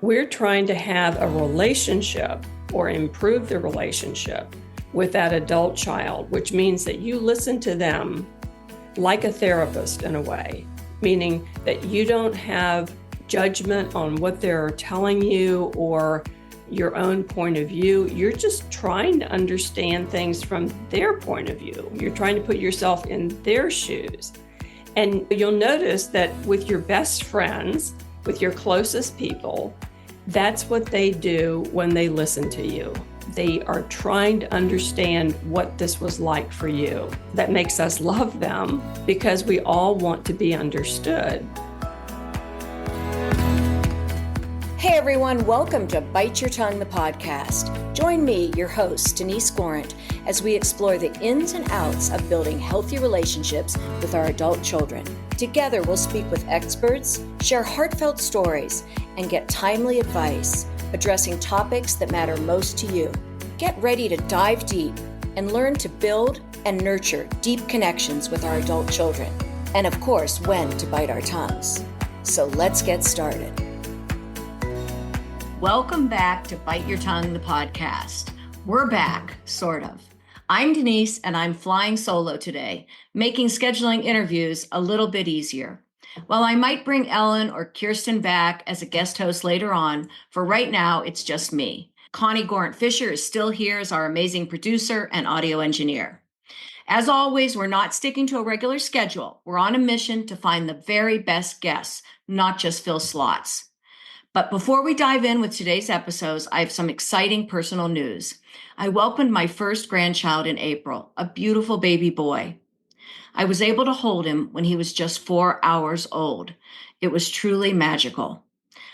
We're trying to have a relationship or improve the relationship with that adult child, which means that you listen to them like a therapist in a way, meaning that you don't have judgment on what they're telling you or your own point of view. You're just trying to understand things from their point of view. You're trying to put yourself in their shoes. And you'll notice that with your best friends, with your closest people, that's what they do when they listen to you. They are trying to understand what this was like for you. That makes us love them because we all want to be understood. Hey everyone, welcome to Bite Your Tongue, the podcast. Join me, your host, Denise Gorant, as we explore the ins and outs of building healthy relationships with our adult children. Together, we'll speak with experts, share heartfelt stories, and get timely advice, addressing topics that matter most to you. Get ready to dive deep and learn to build and nurture deep connections with our adult children. And of course, when to bite our tongues. So let's get started. Welcome back to Bite Your Tongue, the podcast. We're back, sort of. I'm Denise, and I'm flying solo today, making scheduling interviews a little bit easier. While I might bring Ellen or Kirsten back as a guest host later on, for right now, it's just me. Connie Gorant-Fisher is still here as our amazing producer and audio engineer. As always, we're not sticking to a regular schedule. We're on a mission to find the very best guests, not just fill slots. But before we dive in with today's episodes, I have some exciting personal news. I welcomed my first grandchild in April, a beautiful baby boy. I was able to hold him when he was just 4 hours old. It was truly magical.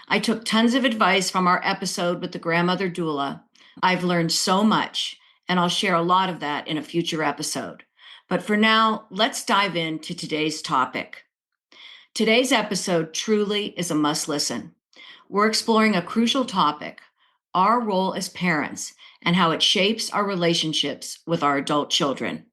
I took tons of advice from our episode with the grandmother doula. I've learned so much, and I'll share a lot of that in a future episode. But for now, let's dive into today's topic. Today's episode truly is a must listen. We're exploring a crucial topic, our role as parents and how it shapes our relationships with our adult children.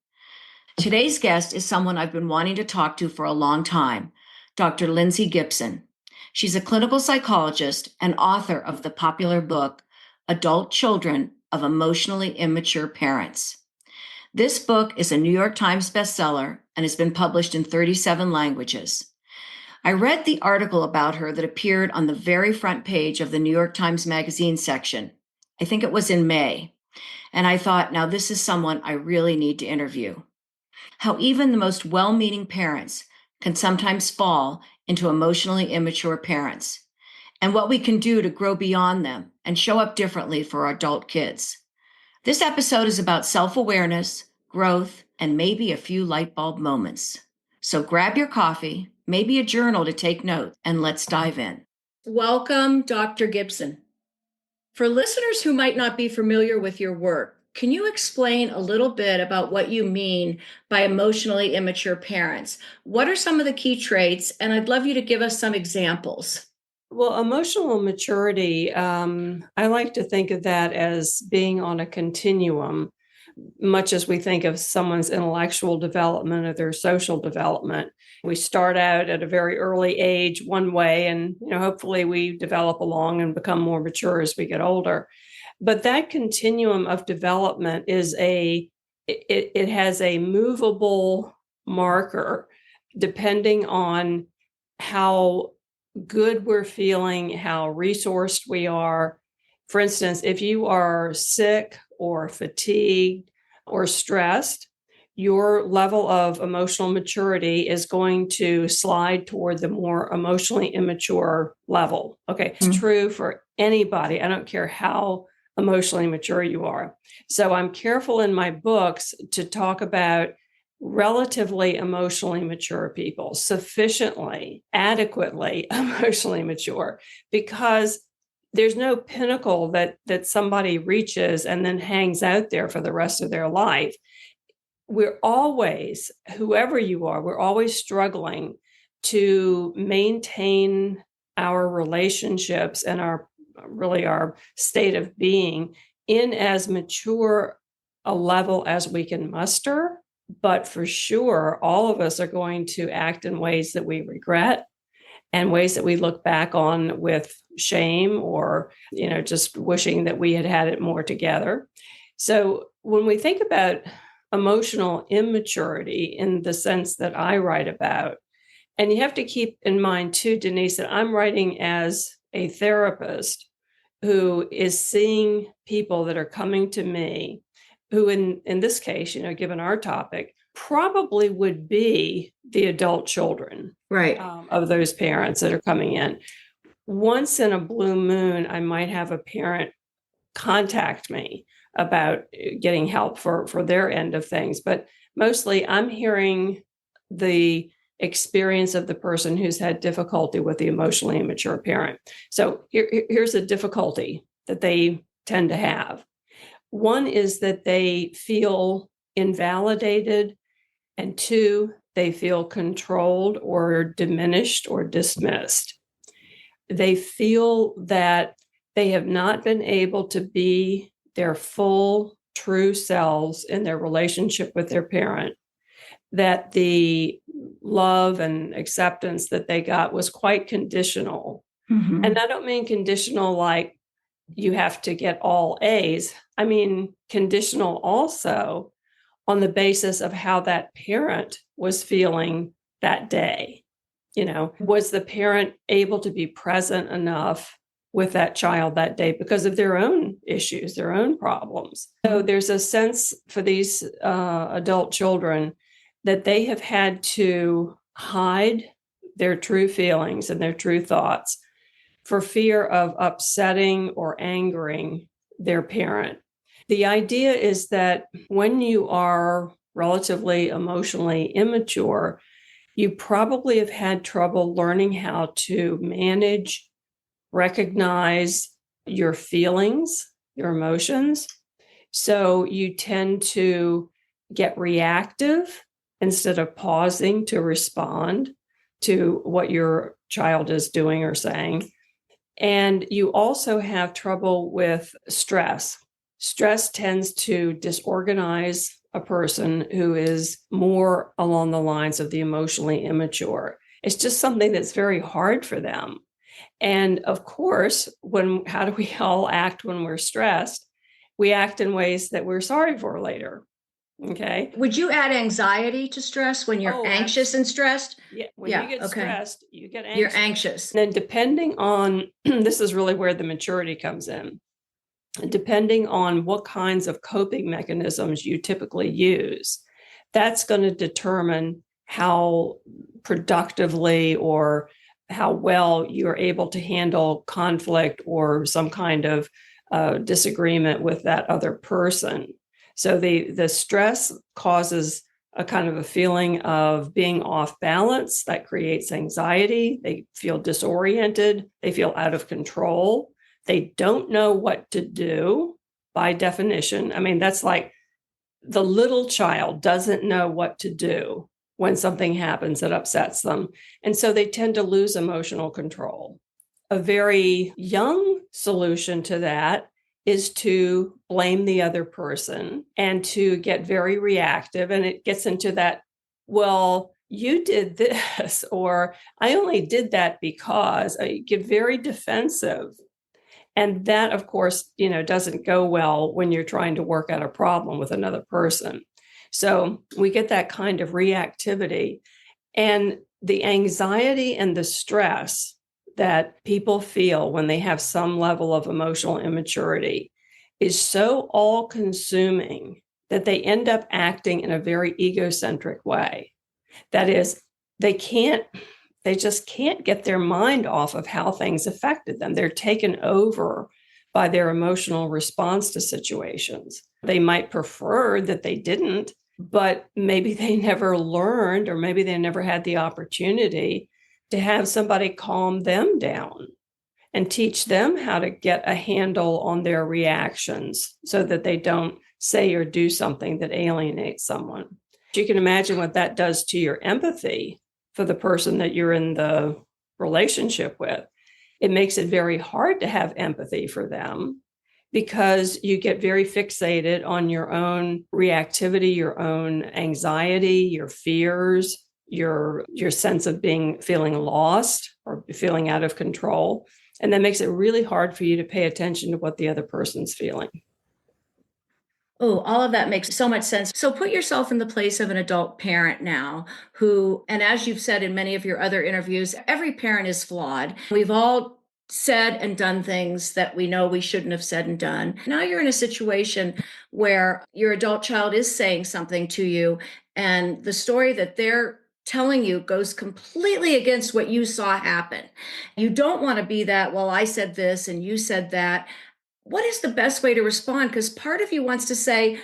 Today's guest is someone I've been wanting to talk to for a long time, Dr. Lindsay Gibson. She's a clinical psychologist and author of the popular book, Adult Children of Emotionally Immature Parents. This book is a New York Times bestseller and has been published in 37 languages. I read the article about her that appeared on the very front page of the New York Times Magazine section. I think it was in May. And I thought, now this is someone I really need to interview. How even the most well-meaning parents can sometimes fall into emotionally immature parents, and what we can do to grow beyond them and show up differently for our adult kids. This episode is about self-awareness, growth, and maybe a few light bulb moments. So grab your coffee, maybe a journal to take notes, and let's dive in. Welcome, Dr. Gibson. For listeners who might not be familiar with your work, can you explain a little bit about what you mean by emotionally immature parents? What are some of the key traits? And I'd love you to give us some examples. Well, emotional maturity, I like to think of that as being on a continuum, much as we think of someone's intellectual development or their social development. We start out at a very early age one way, and hopefully we develop along and become more mature as we get older. But that continuum of development is it has a movable marker depending on how good we're feeling, how resourced we are. For instance, if you are sick or fatigued or stressed, your level of emotional maturity is going to slide toward the more emotionally immature level. Okay, it's true for anybody. I don't care how emotionally mature you are. So I'm careful in my books to talk about relatively emotionally mature people, sufficiently, adequately emotionally mature, because there's no pinnacle that somebody reaches and then hangs out there for the rest of their life. We're always, whoever you are, we're always struggling to maintain our relationships and our state of being in as mature a level as we can muster. But for sure, all of us are going to act in ways that we regret and ways that we look back on with shame or, just wishing that we had it more together. So when we think about emotional immaturity in the sense that I write about, and you have to keep in mind too, Denise, that I'm writing as a therapist who is seeing people that are coming to me who in this case, given our topic, probably would be the adult children Right. Of those parents that are coming in. Once in a blue moon, I might have a parent contact me about getting help for their end of things. But mostly I'm hearing the experience of the person who's had difficulty with the emotionally immature parent. So here's a difficulty that they tend to have. One is that they feel invalidated, and two, they feel controlled or diminished or dismissed. They feel that they have not been able to be their full, true selves in their relationship with their parent, that the love and acceptance that they got was quite conditional. Mm-hmm. And I don't mean conditional like you have to get all A's. I mean conditional also on the basis of how that parent was feeling that day. Was the parent able to be present enough with that child that day because of their own issues, their own problems? So there's a sense for these adult children that they have had to hide their true feelings and their true thoughts for fear of upsetting or angering their parent. The idea is that when you are relatively emotionally immature, you probably have had trouble learning how to manage, recognize your feelings, your emotions. So you tend to get reactive instead of pausing to respond to what your child is doing or saying. And you also have trouble with stress. Stress tends to disorganize a person who is more along the lines of the emotionally immature. It's just something that's very hard for them. And of course, how do we all act when we're stressed? We act in ways that we're sorry for later. Okay. Would you add anxiety to stress when you're anxious and stressed? Yeah. When you get stressed, you get anxious. You're anxious. And then depending on, this is really where the maturity comes in. Depending on what kinds of coping mechanisms you typically use, that's going to determine how productively or how well you're able to handle conflict or some kind of disagreement with that other person. So the stress causes a kind of a feeling of being off balance that creates anxiety. They feel disoriented. They feel out of control. They don't know what to do by definition. I mean, that's like the little child doesn't know what to do when something happens that upsets them. And so they tend to lose emotional control. A very young solution to that is to blame the other person and to get very reactive. And it gets into that, well, you did this, or I only did that because. I get very defensive. And that, of course, doesn't go well when you're trying to work out a problem with another person. So we get that kind of reactivity, and the anxiety and the stress that people feel when they have some level of emotional immaturity is so all-consuming that they end up acting in a very egocentric way. That is, they just can't get their mind off of how things affected them. They're taken over by their emotional response to situations. They might prefer that they didn't, but maybe they never learned, or maybe they never had the opportunity to have somebody calm them down and teach them how to get a handle on their reactions so that they don't say or do something that alienates someone. You can imagine what that does to your empathy for the person that you're in the relationship with. It makes it very hard to have empathy for them because you get very fixated on your own reactivity, your own anxiety, your fears, your sense of feeling lost or feeling out of control. And that makes it really hard for you to pay attention to what the other person's feeling. Oh, all of that makes so much sense. So put yourself in the place of an adult parent now who, and as you've said in many of your other interviews, every parent is flawed. We've all said and done things that we know we shouldn't have said and done. Now you're in a situation where your adult child is saying something to you, and the story that they're telling you goes completely against what you saw happen. You don't want to be that, well, I said this and you said that. What is the best way to respond? Because part of you wants to say,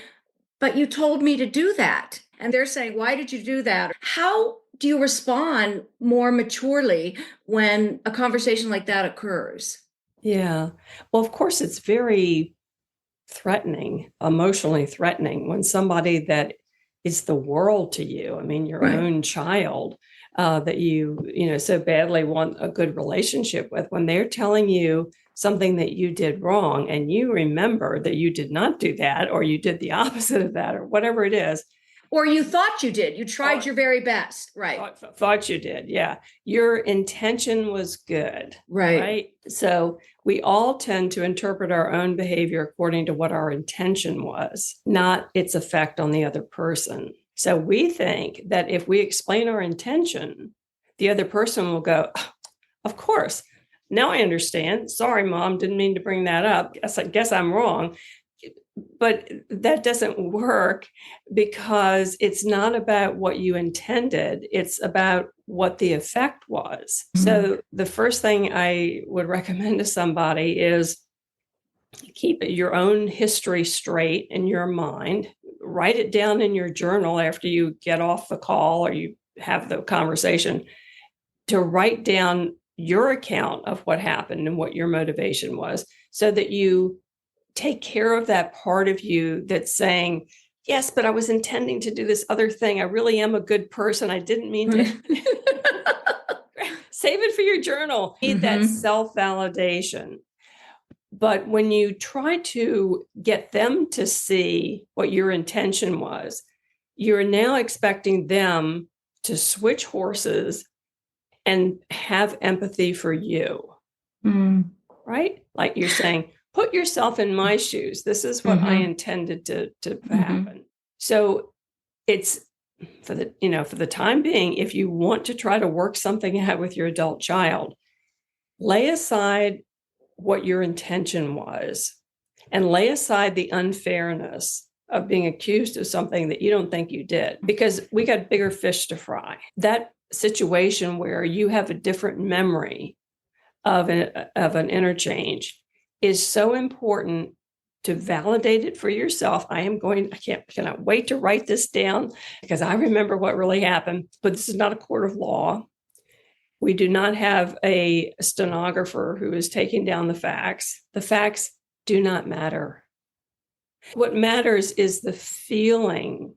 but you told me to do that. And they're saying, why did you do that? How do you respond more maturely when a conversation like that occurs? Yeah. Well, of course, it's very threatening, emotionally threatening when somebody that is the world to you, I mean, your own child, that you so badly want a good relationship with, when they're telling you something that you did wrong and you remember that you did not do that, or you did the opposite of that, or whatever it is. Or you thought you did. You tried your very best. Right. Thought you did. Yeah. Your intention was good. Right. So we all tend to interpret our own behavior according to what our intention was, not its effect on the other person. So we think that if we explain our intention, the other person will go, oh, of course. Now I understand. Sorry, Mom, didn't mean to bring that up. I guess I'm wrong. But that doesn't work, because it's not about what you intended. It's about what the effect was. Mm-hmm. So the first thing I would recommend to somebody is keep your own history straight in your mind. Write it down in your journal after you get off the call or you have the conversation, to write down your account of what happened and what your motivation was, so that you take care of that part of you that's saying, yes, but I was intending to do this other thing. I really am a good person. I didn't mean to. Save it for your journal. Need that self-validation. But when you try to get them to see what your intention was, you're now expecting them to switch horses and have empathy for you, right? Like you're saying, put yourself in my shoes. This is what I intended to happen. So it's for the time being, if you want to try to work something out with your adult child, lay aside what your intention was and lay aside the unfairness of being accused of something that you don't think you did, because we got bigger fish to fry. That situation where you have a different memory of an interchange is so important to validate it for yourself. Cannot wait to write this down, because I remember what really happened. But this is not a court of law. We do not have a stenographer who is taking down the facts. The facts do not matter. What matters is the feeling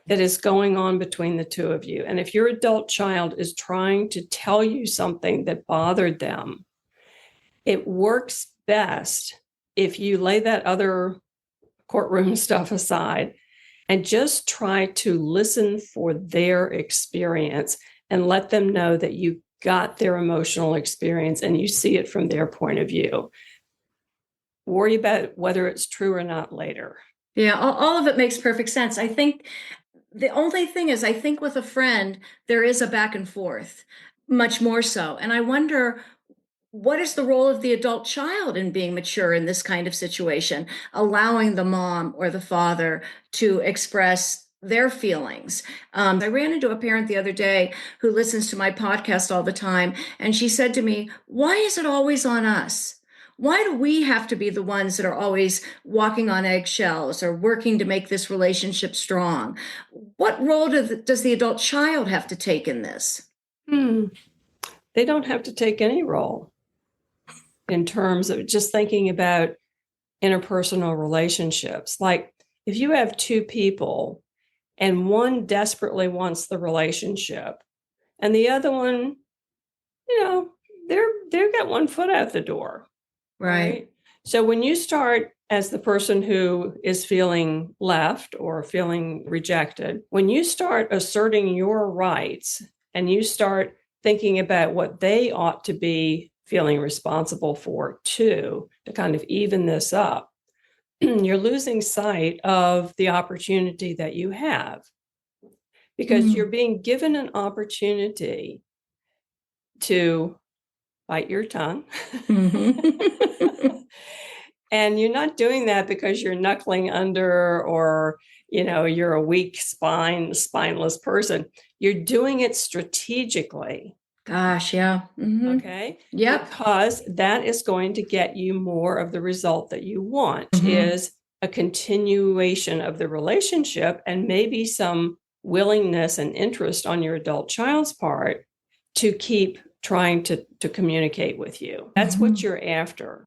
that is going on between the two of you. And if your adult child is trying to tell you something that bothered them, it works best if you lay that other courtroom stuff aside and just try to listen for their experience and let them know that you got their emotional experience and you see it from their point of view. Worry about whether it's true or not later. Yeah, all of it makes perfect sense. I think the only thing is, I think with a friend, there is a back and forth, much more so. And I wonder, what is the role of the adult child in being mature in this kind of situation, allowing the mom or the father to express their feelings? I ran into a parent the other day who listens to my podcast all the time, and she said to me, why is it always on us? Why do we have to be the ones that are always walking on eggshells or working to make this relationship strong? What role does the adult child have to take in this? They don't have to take any role in terms of just thinking about interpersonal relationships. Like if you have two people and one desperately wants the relationship and the other one, they've got one foot out the door. Right. So when you start as the person who is feeling left or feeling rejected, when you start asserting your rights and you start thinking about what they ought to be feeling responsible for too, to kind of even this up, you're losing sight of the opportunity that you have, because you're being given an opportunity to bite your tongue. And you're not doing that because you're knuckling under or, you're a weak spineless person. You're doing it strategically. Gosh, yeah. Okay. Yep. Because that is going to get you more of the result that you want, is a continuation of the relationship and maybe some willingness and interest on your adult child's part to keep trying to communicate with you. That's what you're after.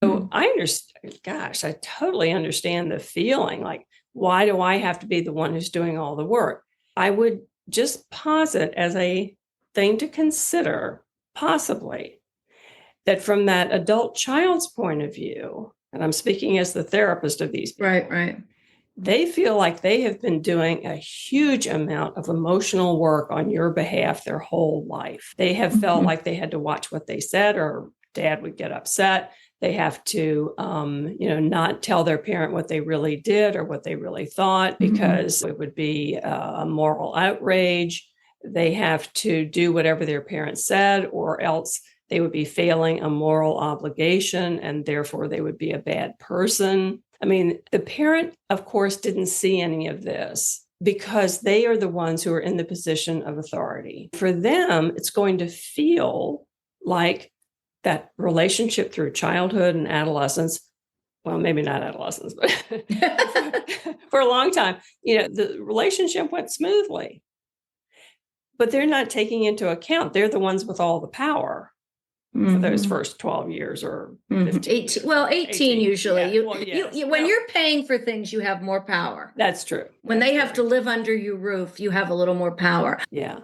So I understand, gosh, I totally understand the feeling like, why do I have to be the one who's doing all the work? I would just posit as a thing to consider, possibly, that from that adult child's point of view, and I'm speaking as the therapist of these people, right. They feel like they have been doing a huge amount of emotional work on your behalf their whole life. They have felt like they had to watch what they said, or dad would get upset. They have to, not tell their parent what they really did or what they really thought, because it would be a moral outrage. They have to do whatever their parents said, or else they would be failing a moral obligation, and therefore they would be a bad person. I mean, the parent, of course, didn't see any of this because they are the ones who are in the position of authority. For them, it's going to feel like that relationship through childhood and adolescence, well, maybe not adolescence, but for a long time, the relationship went smoothly. But they're not taking into account, they're the ones with all the power for those first 12 years or 15 18. Years. Well, 18 usually. Yeah. When you're paying for things, you have more power. That's true. When they have to live under your roof, you have a little more power. Yeah.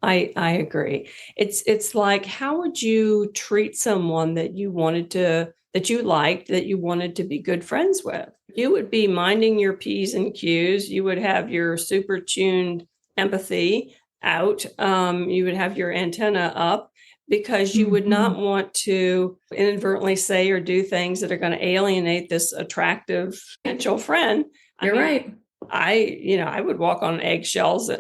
I agree. It's like, how would you treat someone that you liked, that you wanted to be good friends with? You would be minding your P's and Q's. You would have your super tuned empathy out. You would have your antenna up, because you would not want to inadvertently say or do things that are going to alienate this attractive potential friend. You're right. I would walk on eggshells,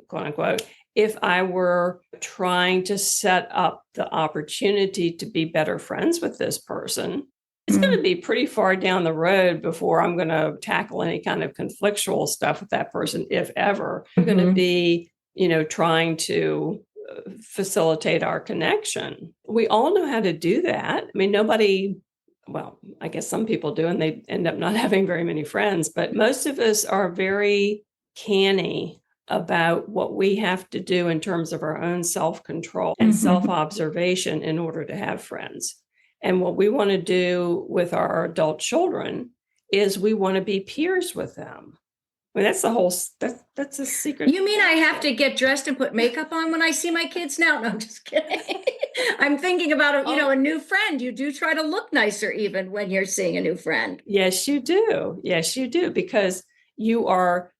quote unquote, if I were trying to set up the opportunity to be better friends with this person. It's going to be pretty far down the road before I'm going to tackle any kind of conflictual stuff with that person, if ever. I'm going to be, trying to facilitate our connection. We all know how to do that. I mean, I guess some people do, and they end up not having very many friends, but most of us are very canny about what we have to do in terms of our own self-control and self-observation in order to have friends. And what we want to do with our adult children is we want to be peers with them. I mean, that's a secret. You mean I have to get dressed and put makeup on when I see my kids now? No, I'm just kidding. I'm thinking about, a new friend. You do try to look nicer even when you're seeing a new friend. Yes, you do. Yes, you do. Because you're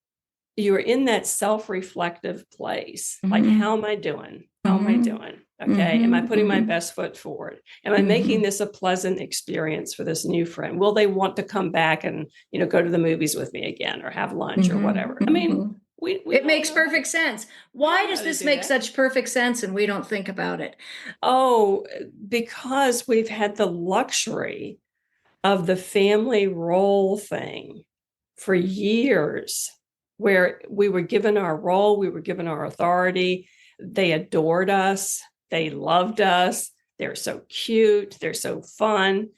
in that self-reflective place. Like, how am I doing? How am I doing? Okay. Am I putting my best foot forward? Am I making this a pleasant experience for this new friend? Will they want to come back and, go to the movies with me again, or have lunch or whatever? I mean, it makes perfect sense. Why does this make such perfect sense and we don't think about it? Oh, because we've had the luxury of the family role thing for years, where we were given our role, we were given our authority. They adored us. They loved us. They're so cute. They're so fun.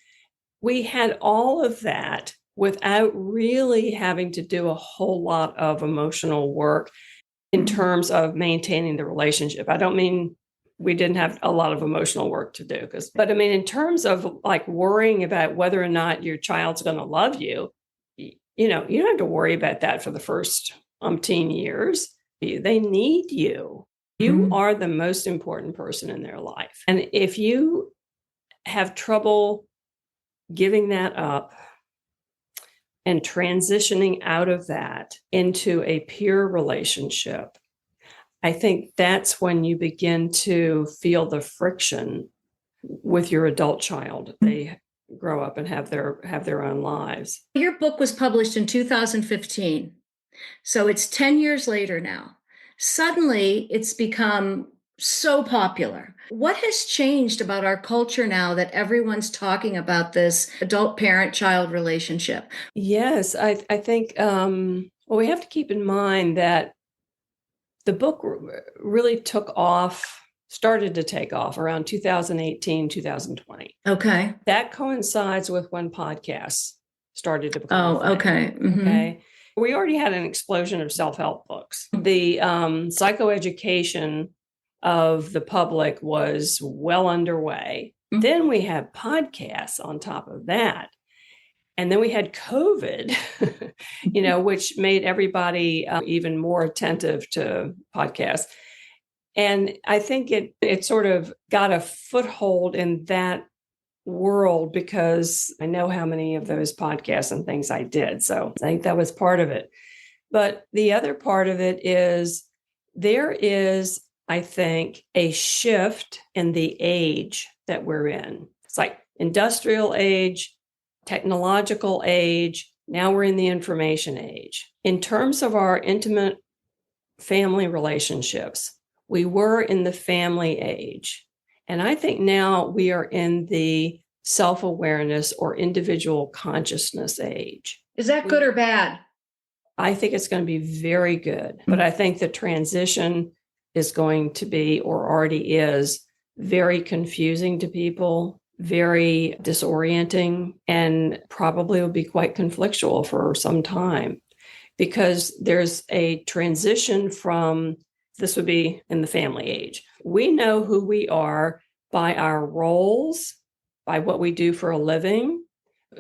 We had all of that without really having to do a whole lot of emotional work in terms of maintaining the relationship. I don't mean we didn't have a lot of emotional work to do, but I mean, in terms of like worrying about whether or not your child's going to love you, you don't have to worry about that for the first umpteen years. They need you. You are the most important person in their life. And if you have trouble giving that up and transitioning out of that into a peer relationship, I think that's when you begin to feel the friction with your adult child. They grow up and have their own lives. Your book was published in 2015. So it's 10 years later now. Suddenly it's become so popular. What has changed about our culture now that everyone's talking about this adult parent-child relationship? Yes, I think, well, we have to keep in mind that the book really started to take off around 2018, 2020. Okay. That coincides with when podcasts started to become a thing. Okay. Mm-hmm. Okay. We already had an explosion of self-help books. The psychoeducation of the public was well underway. Mm-hmm. Then we had podcasts on top of that. And then we had COVID, which made everybody even more attentive to podcasts. And I think it sort of got a foothold in that world because I know how many of those podcasts and things I did. So I think that was part of it. But the other part of it is there is, I think, a shift in the age that we're in. It's like industrial age, technological age. Now we're in the information age. In terms of our intimate family relationships, we were in the family age. And I think now we are in the self-awareness or individual consciousness age. Is that good or bad? I think it's going to be very good. But I think the transition is going to be, or already is, very confusing to people, very disorienting, and probably will be quite conflictual for some time because there's a transition from, this would be in the family age. We know who we are by our roles, by what we do for a living,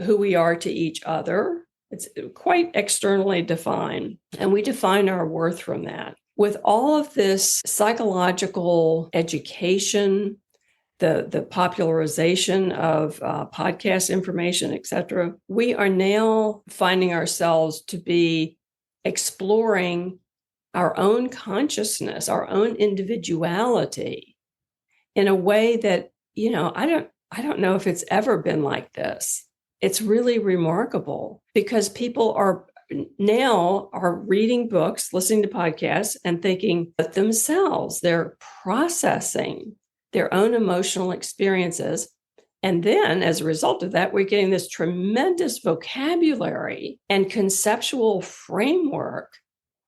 who we are to each other. It's quite externally defined, and we define our worth from that. With all of this psychological education, the popularization of podcast information, et cetera, we are now finding ourselves to be exploring our own consciousness, our own individuality in a way that, I don't know if it's ever been like this. It's really remarkable because people are reading books, listening to podcasts, and thinking of themselves. They're processing their own emotional experiences. And then as a result of that, we're getting this tremendous vocabulary and conceptual framework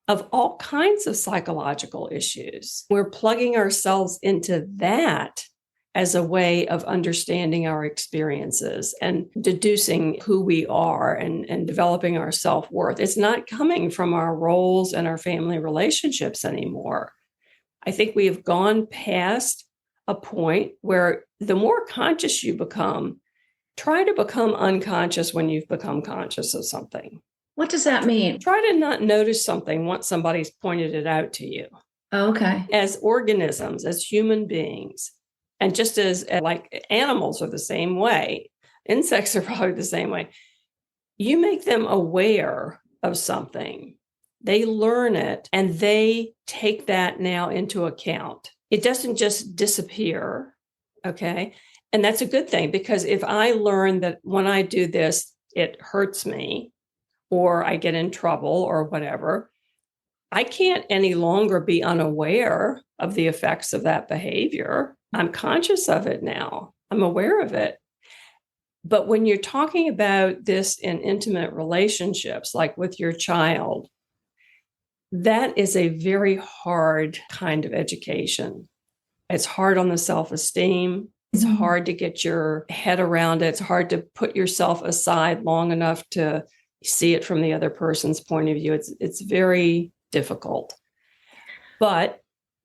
of all kinds of psychological issues. We're plugging ourselves into that as a way of understanding our experiences and deducing who we are and developing our self-worth. It's not coming from our roles and our family relationships anymore. I think we have gone past a point where the more conscious you become, try to become unconscious when you've become conscious of something. What does that mean? Try to not notice something once somebody's pointed it out to you. Okay. As organisms, as human beings, and just as like animals are the same way, insects are probably the same way. You make them aware of something, they learn it, and they take that now into account. It doesn't just disappear, okay? And that's a good thing, because if I learn that when I do this, it hurts me, or I get in trouble or whatever, I can't any longer be unaware of the effects of that behavior. I'm conscious of it now. I'm aware of it. But when you're talking about this in intimate relationships, like with your child, that is a very hard kind of education. It's hard on the self-esteem. It's hard to get your head around it. It's hard to put yourself aside long enough to see it from the other person's point of view. It's very difficult. But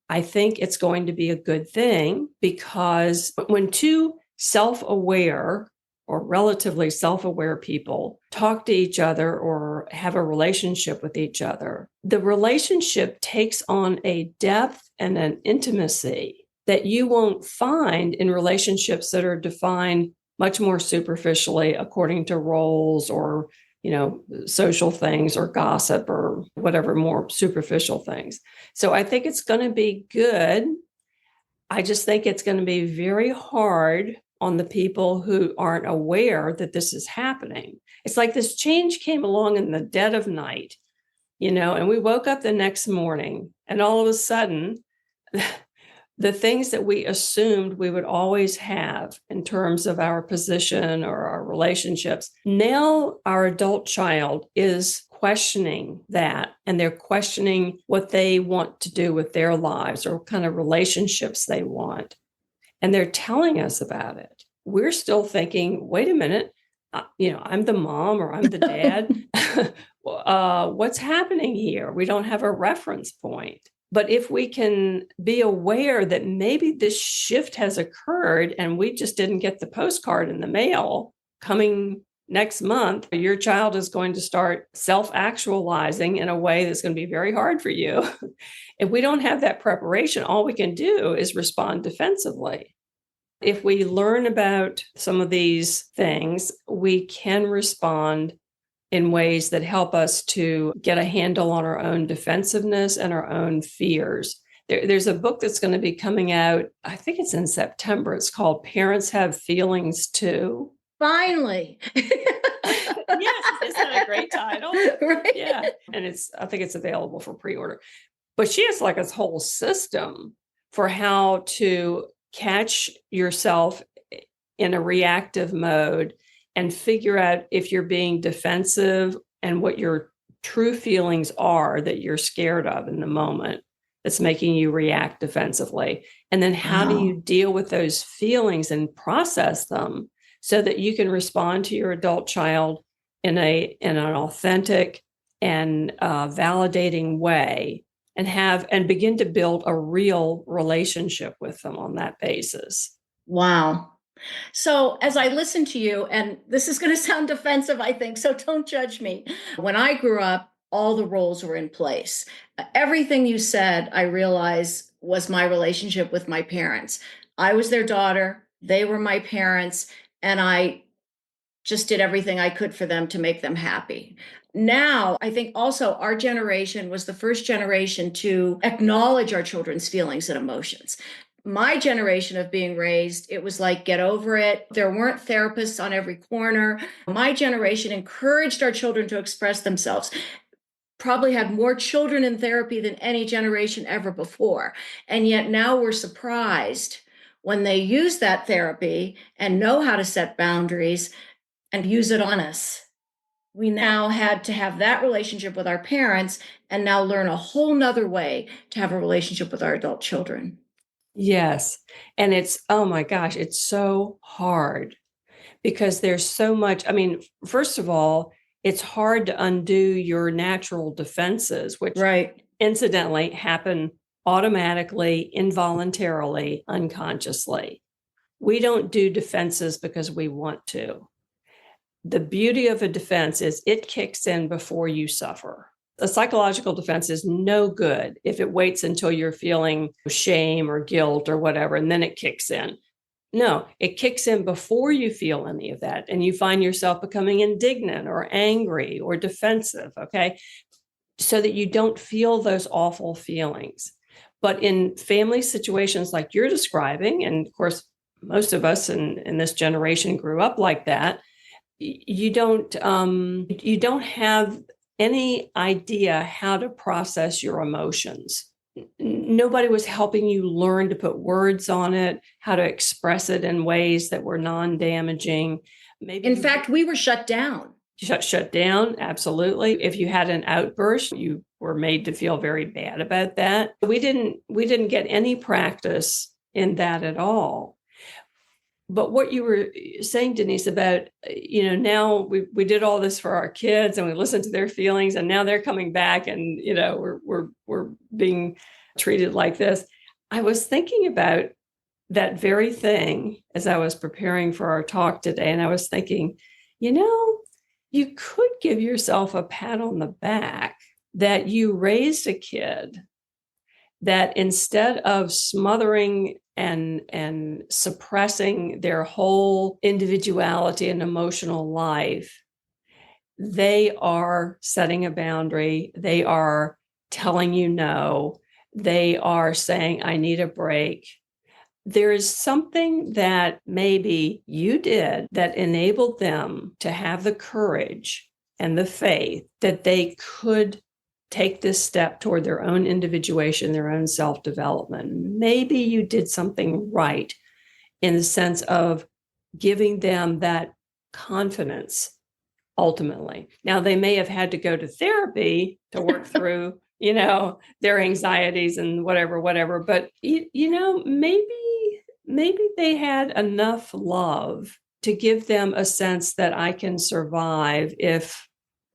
I think it's going to be a good thing, because when two self-aware or relatively self-aware people talk to each other or have a relationship with each other, the relationship takes on a depth and an intimacy that you won't find in relationships that are defined much more superficially according to roles or, social things or gossip or whatever, more superficial things. So I think it's going to be good. I just think it's going to be very hard on the people who aren't aware that this is happening. It's like this change came along in the dead of night, and we woke up the next morning and all of a sudden, the things that we assumed we would always have in terms of our position or our relationships, now our adult child is questioning that, and they're questioning what they want to do with their lives or what kind of relationships they want. And they're telling us about it. We're still thinking, wait a minute, I'm the mom or I'm the dad. What's happening here? We don't have a reference point. But if we can be aware that maybe this shift has occurred and we just didn't get the postcard in the mail coming next month, your child is going to start self-actualizing in a way that's going to be very hard for you. If we don't have that preparation, all we can do is respond defensively. If we learn about some of these things, we can respond in ways that help us to get a handle on our own defensiveness and our own fears. There's a book that's going to be coming out, I think it's in September. It's called Parents Have Feelings Too. Finally. Yes, isn't that a great title? Right. Yeah. And I think it's available for pre-order. But she has like a whole system for how to catch yourself in a reactive mode and figure out if you're being defensive and what your true feelings are that you're scared of in the moment that's making you react defensively. And then how do you deal with those feelings and process them so that you can respond to your adult child in an authentic and validating way and begin to build a real relationship with them on that basis. Wow. So as I listen to you, and this is going to sound defensive, I think, so don't judge me. When I grew up, all the roles were in place. Everything you said, I realize, was my relationship with my parents. I was their daughter, they were my parents, and I just did everything I could for them to make them happy. Now, I think also our generation was the first generation to acknowledge our children's feelings and emotions. My generation of being raised, it was like, get over it. There weren't therapists on every corner. My generation encouraged our children to express themselves, probably had more children in therapy than any generation ever before. And yet now we're surprised when they use that therapy and know how to set boundaries and use it on us. We now had to have that relationship with our parents and now learn a whole nother way to have a relationship with our adult children. Yes. And oh my gosh, it's so hard because there's so much. I mean, first of all, it's hard to undo your natural defenses, which incidentally happen automatically, involuntarily, unconsciously. We don't do defenses because we want to. The beauty of a defense is it kicks in before you suffer. A psychological defense is no good if it waits until you're feeling shame or guilt or whatever, and then it kicks in. No, it kicks in before you feel any of that, and you find yourself becoming indignant or angry or defensive, okay? So that you don't feel those awful feelings. But in family situations like you're describing, and of course, most of us in this generation grew up like that, you don't have any idea how to process your emotions. Nobody was helping you learn to put words on it, how to express it in ways that were non-damaging. Maybe in fact, we were shut down. Shut down, absolutely. If you had an outburst, you were made to feel very bad about that. We didn't get any practice in that at all. But what you were saying, Denise, about, now we did all this for our kids and we listened to their feelings and now they're coming back and, we're being treated like this. I was thinking about that very thing as I was preparing for our talk today. And I was thinking, you could give yourself a pat on the back that you raised a kid that instead of smothering and suppressing their whole individuality and emotional life, they are setting a boundary. They are telling you no. They are saying, I need a break. There is something that maybe you did that enabled them to have the courage and the faith that they could take this step toward their own individuation, their own self-development. Maybe you did something right in the sense of giving them that confidence ultimately. Now, they may have had to go to therapy to work through, their anxieties and whatever, but, maybe they had enough love to give them a sense that I can survive if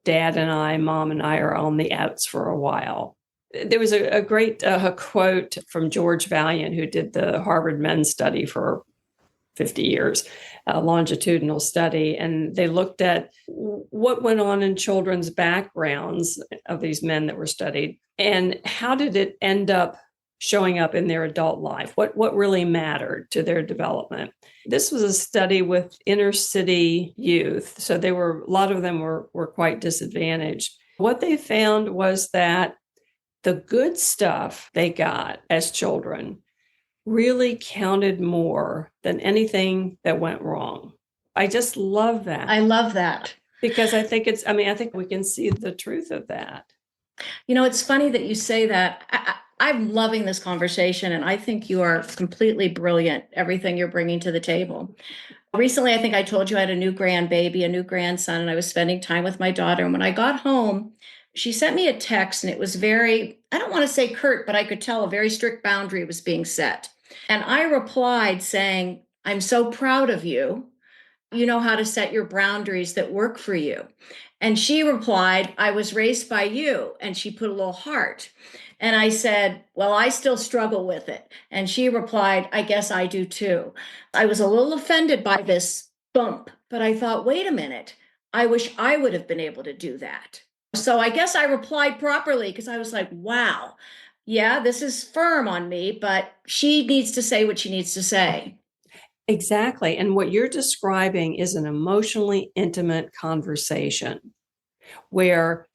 mom and I are on the outs for a while. There was a great quote from George Valiant, who did the Harvard Men's Study for 50 years, a longitudinal study, and they looked at what went on in children's backgrounds of these men that were studied, and how did it end up showing up in their adult life, what really mattered to their development. This was a study with inner city youth, so a lot of them were quite disadvantaged. What they found was that the good stuff they got as children really counted more than anything that went wrong. I just love that. I love that. Because I think I think we can see the truth of that. It's funny that you say that. I'm loving this conversation, and I think you are completely brilliant, everything you're bringing to the table. Recently, I think I told you I had a new grandbaby, a new grandson, and I was spending time with my daughter. And when I got home, she sent me a text, and it was very, I don't want to say curt, but I could tell a very strict boundary was being set. And I replied saying, I'm so proud of you. You know how to set your boundaries that work for you. And she replied, I was raised by you. And she put a little heart. And I said, well, I still struggle with it. And she replied, I guess I do too. I was a little offended by this bump, but I thought, wait a minute, I wish I would have been able to do that. So I guess I replied properly, because I was like, wow, yeah, this is firm on me, but she needs to say what she needs to say. Exactly. And what you're describing is an emotionally intimate conversation where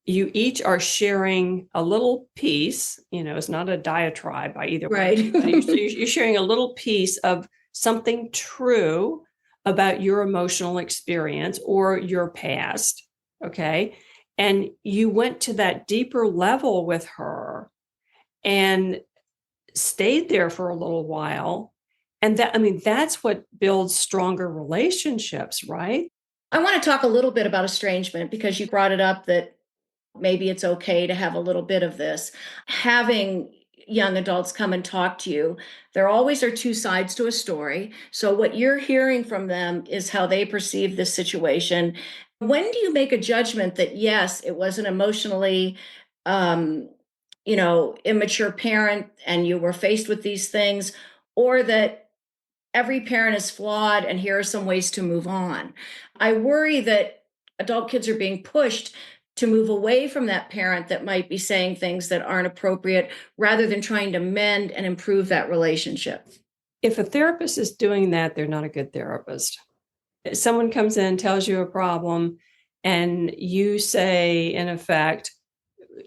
you each are sharing a little piece, it's not a diatribe by either right. way. You're sharing a little piece of something true about your emotional experience or your past. Okay. And you went to that deeper level with her and stayed there for a little while. And that's what builds stronger relationships, right? I want to talk a little bit about estrangement, because you brought it up that maybe it's okay to have a little bit of this. Having young adults come and talk to you, there always are two sides to a story. So what you're hearing from them is how they perceive this situation. When do you make a judgment that, yes, it was an emotionally, immature parent and you were faced with these things, or that every parent is flawed and here are some ways to move on? I worry that adult kids are being pushed to move away from that parent that might be saying things that aren't appropriate, rather than trying to mend and improve that relationship. If a therapist is doing that, they're not a good therapist. If someone comes in, tells you a problem, and you say, in effect,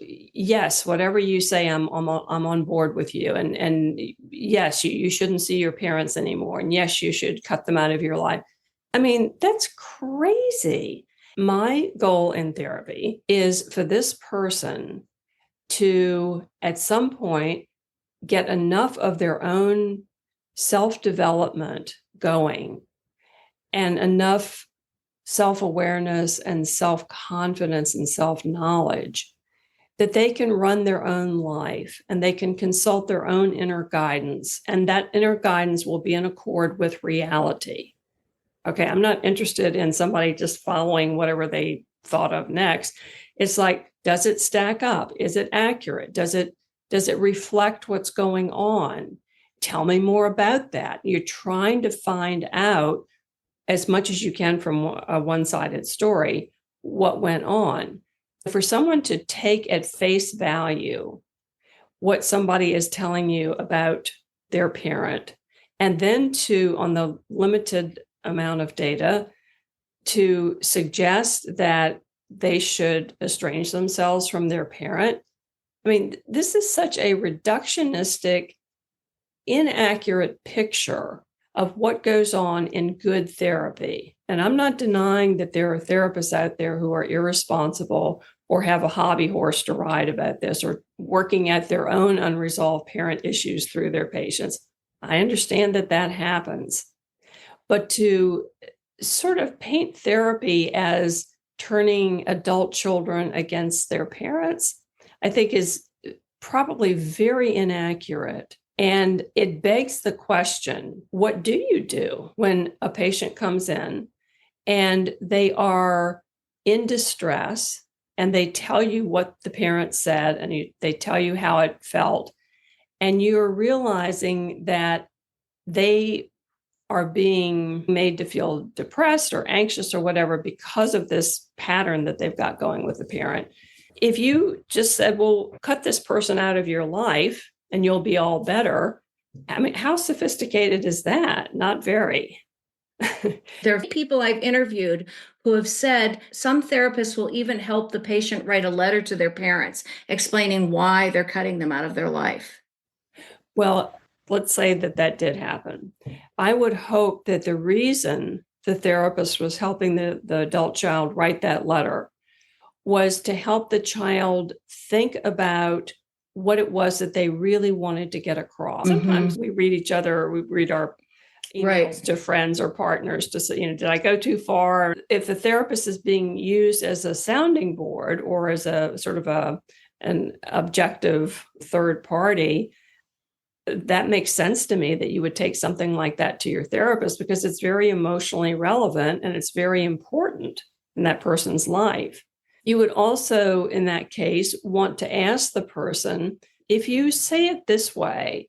yes, whatever you say, I'm on board with you. And yes, you shouldn't see your parents anymore. And yes, you should cut them out of your life. That's crazy. My goal in therapy is for this person to, at some point, get enough of their own self-development going and enough self-awareness and self-confidence and self-knowledge that they can run their own life and they can consult their own inner guidance. And that inner guidance will be in accord with reality. Okay, I'm not interested in somebody just following whatever they thought of next. It's like, does it stack up? Is it accurate? Does it reflect what's going on? Tell me more about that. You're trying to find out as much as you can from a one-sided story what went on. For someone to take at face value what somebody is telling you about their parent And then on the limited amount of data, to suggest that they should estrange themselves from their parent. I mean, this is such a reductionistic, inaccurate picture of what goes on in good therapy. And I'm not denying that there are therapists out there who are irresponsible or have a hobby horse to ride about this, or working at their own unresolved parent issues through their patients. I understand that happens. But to sort of paint therapy as turning adult children against their parents, I think is probably very inaccurate. And it begs the question, what do you do when a patient comes in and they are in distress and they tell you what the parent said and they tell you how it felt, and you're realizing that they are being made to feel depressed or anxious or whatever because of this pattern that they've got going with the parent. If you just said, well, cut this person out of your life and you'll be all better, I mean, how sophisticated is that? Not very. There are people I've interviewed who have said some therapists will even help the patient write a letter to their parents explaining why they're cutting them out of their life. Well, let's say that did happen. I would hope that the reason the therapist was helping the adult child write that letter was to help the child think about what it was that they really wanted to get across. Sometimes we read each other, or we read our emails to friends or partners to say, did I go too far? If the therapist is being used as a sounding board or as a sort of an objective third party, that makes sense to me that you would take something like that to your therapist, because it's very emotionally relevant and it's very important in that person's life. You would also, in that case, want to ask the person, if you say it this way,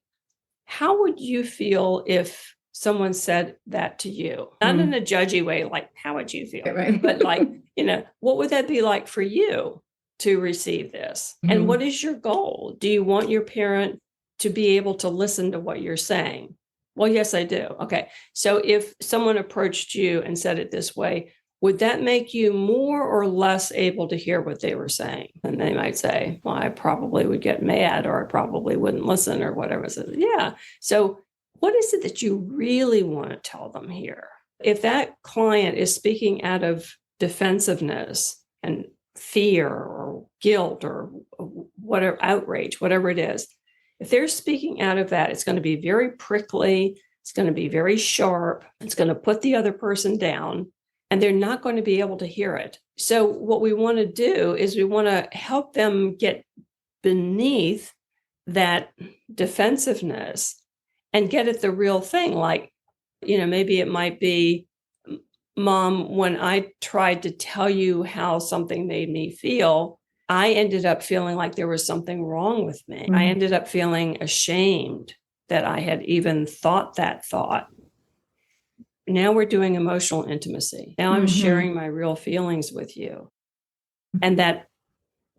how would you feel if someone said that to you? Not in a judgy way, like, how would you feel? Right. But like, what would that be like for you to receive this? And what is your goal? Do you want your parent to be able to listen to what you're saying? Well, yes, I do. Okay. So if someone approached you and said it this way, would that make you more or less able to hear what they were saying? And they might say, well, I probably would get mad, or I probably wouldn't listen, or whatever. So, yeah. So what is it that you really want to tell them here? If that client is speaking out of defensiveness and fear or guilt or whatever, outrage, whatever it is, if they're speaking out of that, it's going to be very prickly. It's going to be very sharp. It's going to put the other person down, and they're not going to be able to hear it. So what we want to do is we want to help them get beneath that defensiveness and get at the real thing. Like, maybe it might be, Mom, when I tried to tell you how something made me feel, I ended up feeling like there was something wrong with me. I ended up feeling ashamed that I had even thought that thought. Now we're doing emotional intimacy. Now I'm sharing my real feelings with you. And that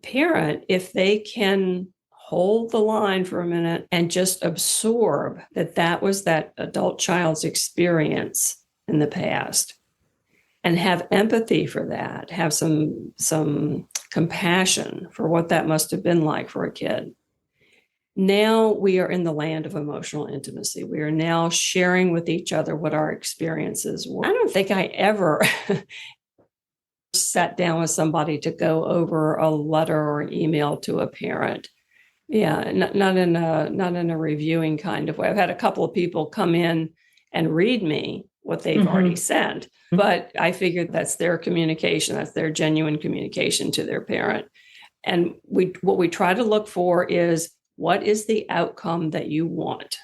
parent, if they can hold the line for a minute and just absorb that was that adult child's experience in the past, and have empathy for that, have some compassion for what that must have been like for a kid. Now we are in the land of emotional intimacy. We are now sharing with each other what our experiences were. I don't think I ever sat down with somebody to go over a letter or an email to a parent. Yeah, not in a reviewing kind of way. I've had a couple of people come in and read me what they've already sent, but I figured that's their communication. That's their genuine communication to their parent. And what we try to look for is, what is the outcome that you want?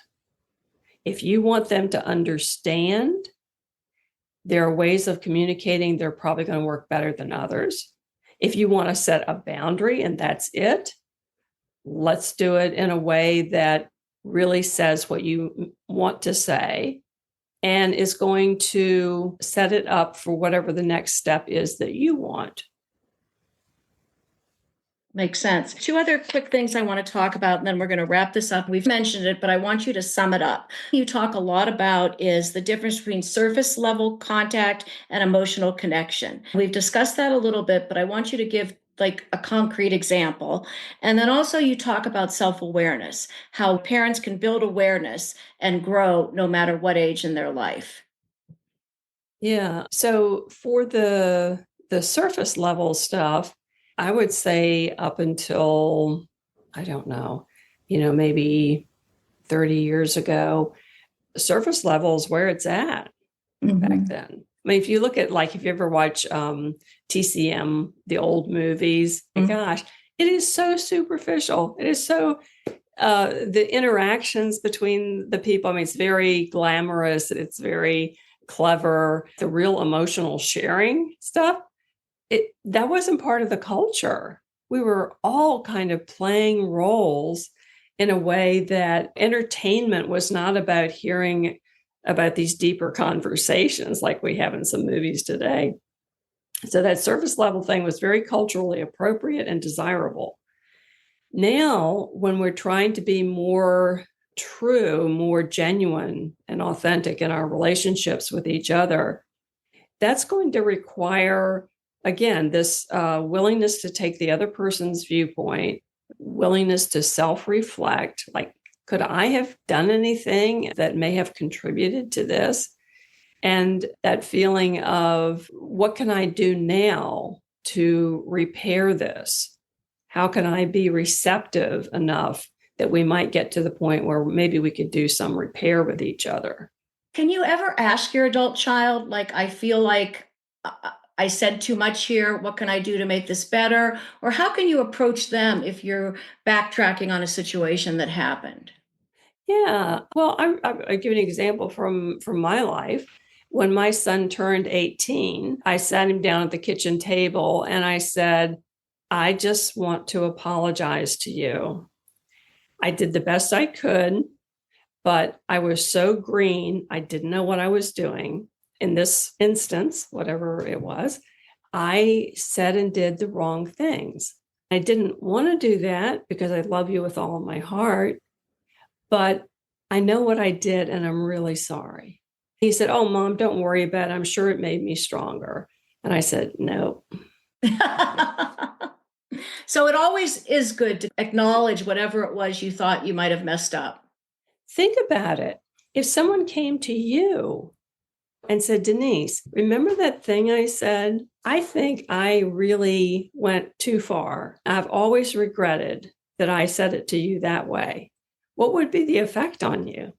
If you want them to understand, there are ways of communicating. They're probably going to work better than others. If you want to set a boundary and that's it, let's do it in a way that really says what you want to say and is going to set it up for whatever the next step is that you want. Makes sense. Two other quick things I want to talk about, and then we're going to wrap this up. We've mentioned it, but I want you to sum it up. You talk a lot about is the difference between surface level contact and emotional connection. We've discussed that a little bit, but I want you to give like a concrete example. And then also you talk about self-awareness, how parents can build awareness and grow no matter what age in their life. Yeah. So for the surface level stuff, I would say up until, I don't know, maybe 30 years ago, surface level is where it's at back then. I mean, if you look at, like, if you ever watch TCM, the old movies, gosh, it is so superficial. It is so, the interactions between the people, I mean, it's very glamorous. It's very clever. The real emotional sharing stuff, that wasn't part of the culture. We were all kind of playing roles in a way that entertainment was not about hearing about these deeper conversations like we have in some movies today. So that surface level thing was very culturally appropriate and desirable. Now, when we're trying to be more true, more genuine and authentic in our relationships with each other, that's going to require, again, this willingness to take the other person's viewpoint, willingness to self-reflect, like, could I have done anything that may have contributed to this? And that feeling of, what can I do now to repair this? How can I be receptive enough that we might get to the point where maybe we could do some repair with each other? Can you ever ask your adult child, like, I feel like I said too much here. What can I do to make this better? Or how can you approach them if you're backtracking on a situation that happened? Yeah. Well, I'll give you an example from my life. When my son turned 18, I sat him down at the kitchen table and I said, I just want to apologize to you. I did the best I could, but I was so green, I didn't know what I was doing. In this instance, whatever it was, I said and did the wrong things. I didn't want to do that because I love you with all of my heart, but I know what I did and I'm really sorry. He said, oh, Mom, don't worry about it. I'm sure it made me stronger. And I said, no. So it always is good to acknowledge whatever it was you thought you might have messed up. Think about it. If someone came to you and said, Denise, remember that thing I said? I think I really went too far. I've always regretted that I said it to you that way. What would be the effect on you?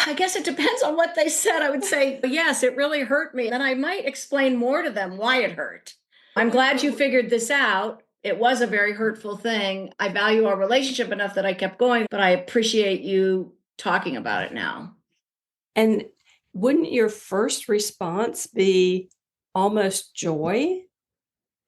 I guess it depends on what they said. I would say, yes, it really hurt me. Then I might explain more to them why it hurt. I'm glad you figured this out. It was a very hurtful thing. I value our relationship enough that I kept going, but I appreciate you talking about it now. And wouldn't your first response be almost joy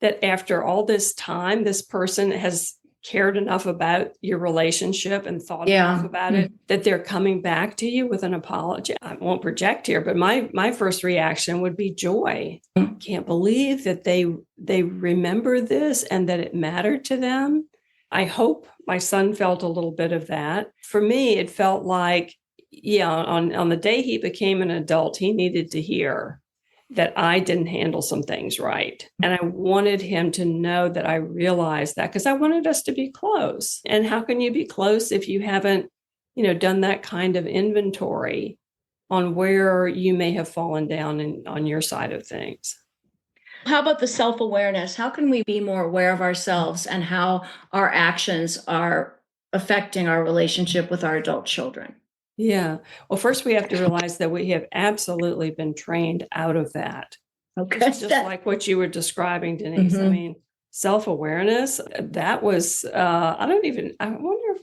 that after all this time, this person has cared enough about your relationship and thought enough about it, that they're coming back to you with an apology? I won't project here, but my first reaction would be joy. I can't believe that they remember this and that it mattered to them. I hope my son felt a little bit of that. For me, it felt like, on the day he became an adult, he needed to hear that I didn't handle some things right. And I wanted him to know that I realized that, because I wanted us to be close. And how can you be close if you haven't, done that kind of inventory on where you may have fallen down on your side of things? How about the self-awareness? How can we be more aware of ourselves and how our actions are affecting our relationship with our adult children? Yeah. Well, first we have to realize that we have absolutely been trained out of that. Okay. Just like what you were describing, Denise. I mean, self-awareness, that was, I wonder if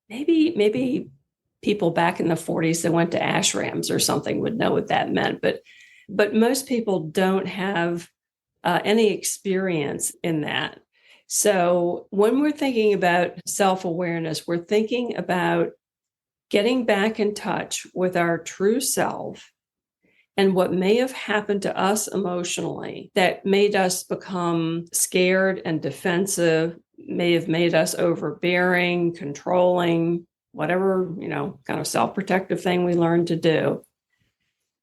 maybe people back in the 40s that went to ashrams or something would know what that meant. But most people don't have any experience in that. So when we're thinking about self-awareness, we're thinking about getting back in touch with our true self and what may have happened to us emotionally that made us become scared and defensive, may have made us overbearing, controlling, whatever, kind of self-protective thing we learned to do.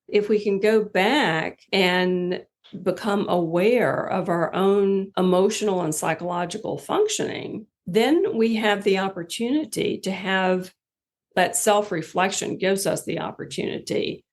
If we can go back and become aware of our own emotional and psychological functioning, then we have the opportunity to have that self-reflection gives us the opportunity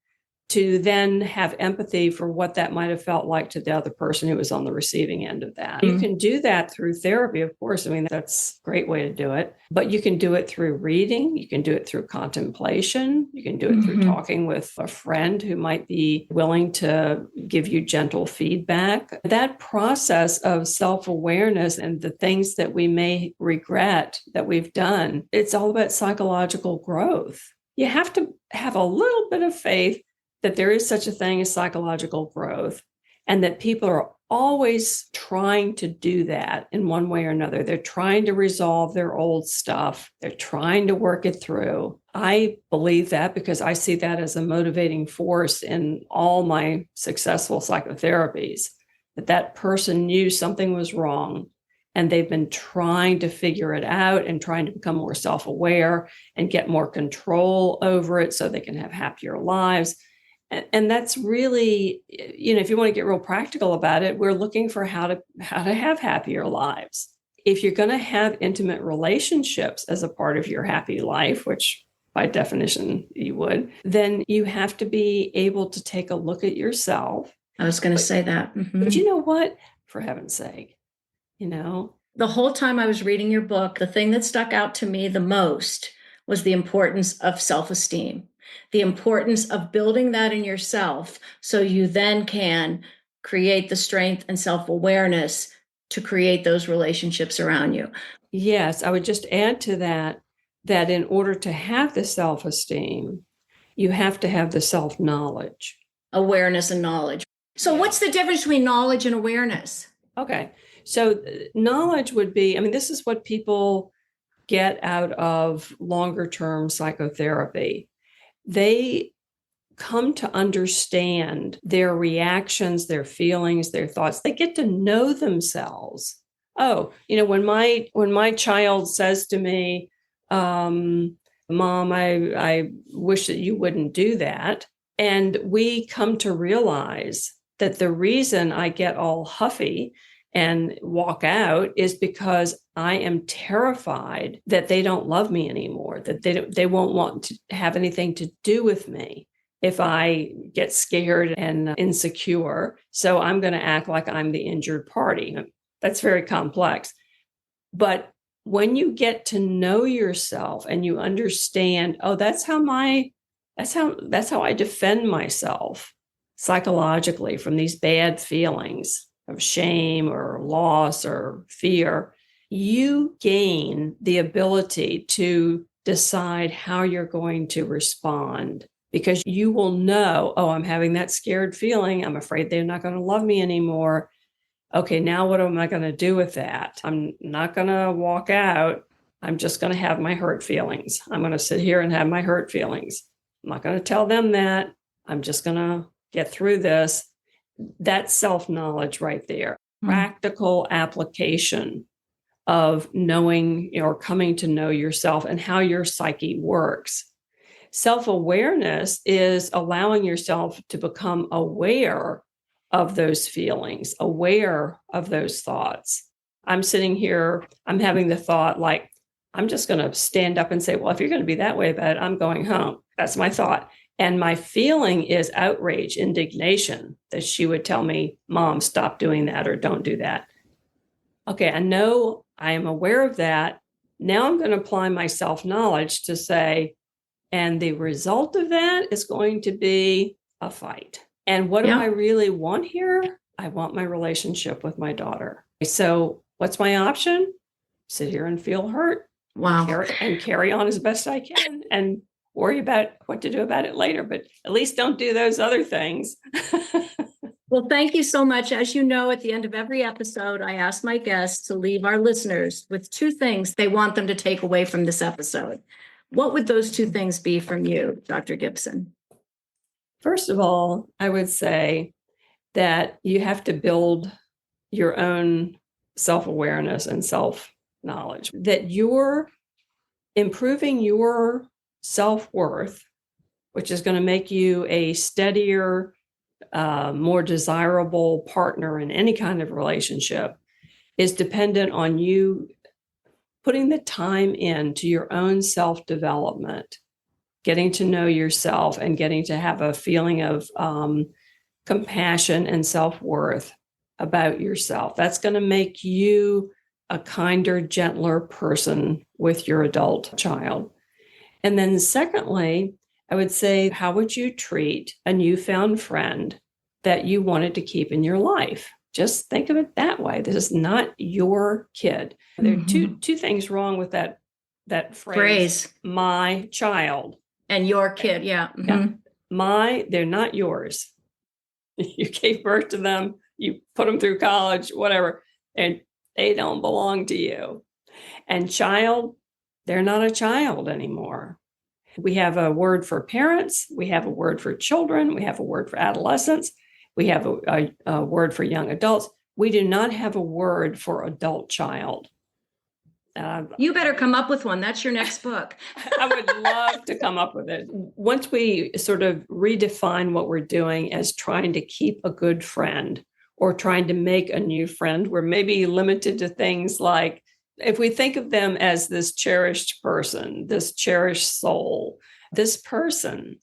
to then have empathy for what that might have felt like to the other person who was on the receiving end of that. You can do that through therapy, of course. I mean, that's a great way to do it. But you can do it through reading. You can do it through contemplation. You can do it through talking with a friend who might be willing to give you gentle feedback. That process of self-awareness and the things that we may regret that we've done, it's all about psychological growth. You have to have a little bit of faith that there is such a thing as psychological growth, and that people are always trying to do that in one way or another. They're trying to resolve their old stuff. They're trying to work it through. I believe that because I see that as a motivating force in all my successful psychotherapies, that person knew something was wrong, and they've been trying to figure it out and trying to become more self-aware and get more control over it so they can have happier lives. And that's really, if you want to get real practical about it, we're looking for how to have happier lives. If you're going to have intimate relationships as a part of your happy life, which by definition you would, then you have to be able to take a look at yourself. I was going to say that. But you know what? For heaven's sake, the whole time I was reading your book, the thing that stuck out to me the most was the importance of self-esteem. The importance of building that in yourself so you then can create the strength and self-awareness to create those relationships around you. Yes, I would just add to that in order to have the self-esteem, you have to have the self-knowledge. Awareness and knowledge. So what's the difference between knowledge and awareness? Okay, so knowledge would be, this is what people get out of longer-term psychotherapy. They come to understand their reactions, their feelings, their thoughts. They get to know themselves. Oh, when my child says to me, Mom, I wish that you wouldn't do that. And we come to realize that the reason I get all huffy and walk out is because I am terrified that they don't love me anymore, that they won't want to have anything to do with me if I get scared and insecure. So I'm going to act like I'm the injured party. That's very complex. But when you get to know yourself and you understand, oh, that's how I defend myself psychologically from these bad feelings of shame or loss or fear, you gain the ability to decide how you're going to respond, because you will know, oh, I'm having that scared feeling. I'm afraid they're not going to love me anymore. Okay, now what am I going to do with that? I'm not going to walk out. I'm just going to have my hurt feelings. I'm going to sit here and have my hurt feelings. I'm not going to tell them that. I'm just going to get through this. That's self-knowledge right there. Practical application of knowing or coming to know yourself and how your psyche works. Self-awareness is allowing yourself to become aware of those feelings, aware of those thoughts. I'm sitting here, I'm having the thought like, I'm just going to stand up and say, well, if you're going to be that way about it, I'm going home. That's my thought. And my feeling is outrage, indignation that she would tell me, Mom, stop doing that or don't do that. Okay, I know I am aware of that. Now I'm going to apply my self-knowledge to say, and the result of that is going to be a fight. And what do I really want here? I want my relationship with my daughter. So what's my option? Sit here and feel hurt. Wow. Carry on as best I can and worry about what to do about it later. But at least don't do those other things. Well, thank you so much. As you know, at the end of every episode, I ask my guests to leave our listeners with 2 things they want them to take away from this episode. What would those 2 things be from you, Dr. Gibson? First of all, I would say that you have to build your own self-awareness and self-knowledge, that you're improving your self-worth, which is going to make you a steadier, more desirable partner in any kind of relationship, is dependent on you putting the time into your own self-development, getting to know yourself and getting to have a feeling of compassion and self-worth about yourself. That's going to make you a kinder, gentler person with your adult child. And then secondly, I would say, how would you treat a newfound friend that you wanted to keep in your life? Just think of it that way. This is not your kid. There are two things wrong with that phrase, my child. And your kid, yeah. They're not yours. You gave birth to them, you put them through college, whatever, and they don't belong to you. And child, they're not a child anymore. We have a word for parents. We have a word for children. We have a word for adolescents. We have a word for young adults. We do not have a word for adult child. You better come up with one. That's your next book. I would love to come up with it. Once we sort of redefine what we're doing as trying to keep a good friend or trying to make a new friend, we're maybe limited to things like, if we think of them as this cherished person, this cherished soul, this person,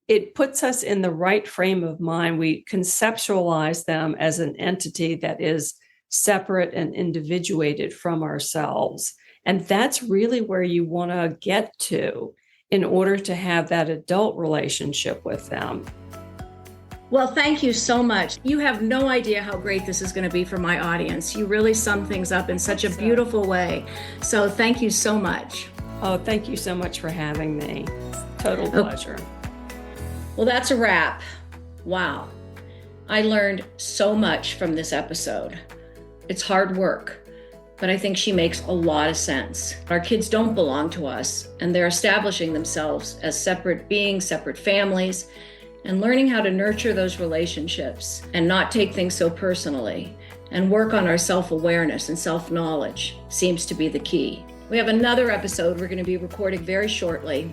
it puts us in the right frame of mind. We conceptualize them as an entity that is separate and individuated from ourselves. And that's really where you want to get to in order to have that adult relationship with them. Well, thank you so much. You have no idea how great this is going to be for my audience. You really sum things up in such a beautiful way. So thank you so much. Oh, thank you so much for having me. Total pleasure. Well, that's a wrap. Wow. I learned so much from this episode. It's hard work, but I think she makes a lot of sense. Our kids don't belong to us, and they're establishing themselves as separate beings, separate families, and learning how to nurture those relationships and not take things so personally and work on our self-awareness and self-knowledge seems to be the key. We have another episode we're going to be recording very shortly,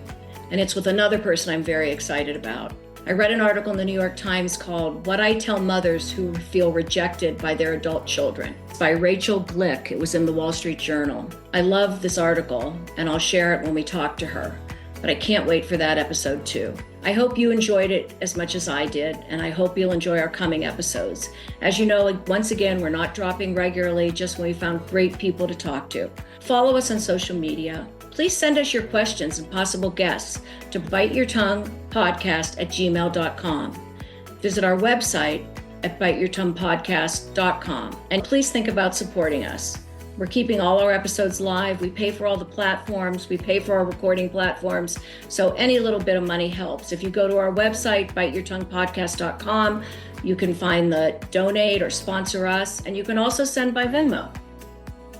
and it's with another person I'm very excited about. I read an article in the New York Times called What I Tell Mothers Who Feel Rejected by Their Adult Children. It's by Rachel Glick. It was in the Wall Street Journal. I love this article, and I'll share it when we talk to her. But I can't wait for that episode too. I hope you enjoyed it as much as I did, and I hope you'll enjoy our coming episodes. As you know, once again, we're not dropping regularly, just when we found great people to talk to. Follow us on social media. Please send us your questions and possible guests to biteyourtonguepodcast@gmail.com. Visit our website at biteyourtonguepodcast.com. And please think about supporting us. We're keeping all our episodes live. We pay for all the platforms. We pay for our recording platforms. So any little bit of money helps. If you go to our website, biteyourtonguepodcast.com, you can find the donate or sponsor us, and you can also send by Venmo.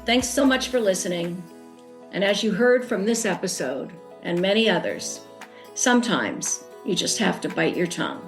Thanks so much for listening. And as you heard from this episode and many others, sometimes you just have to bite your tongue.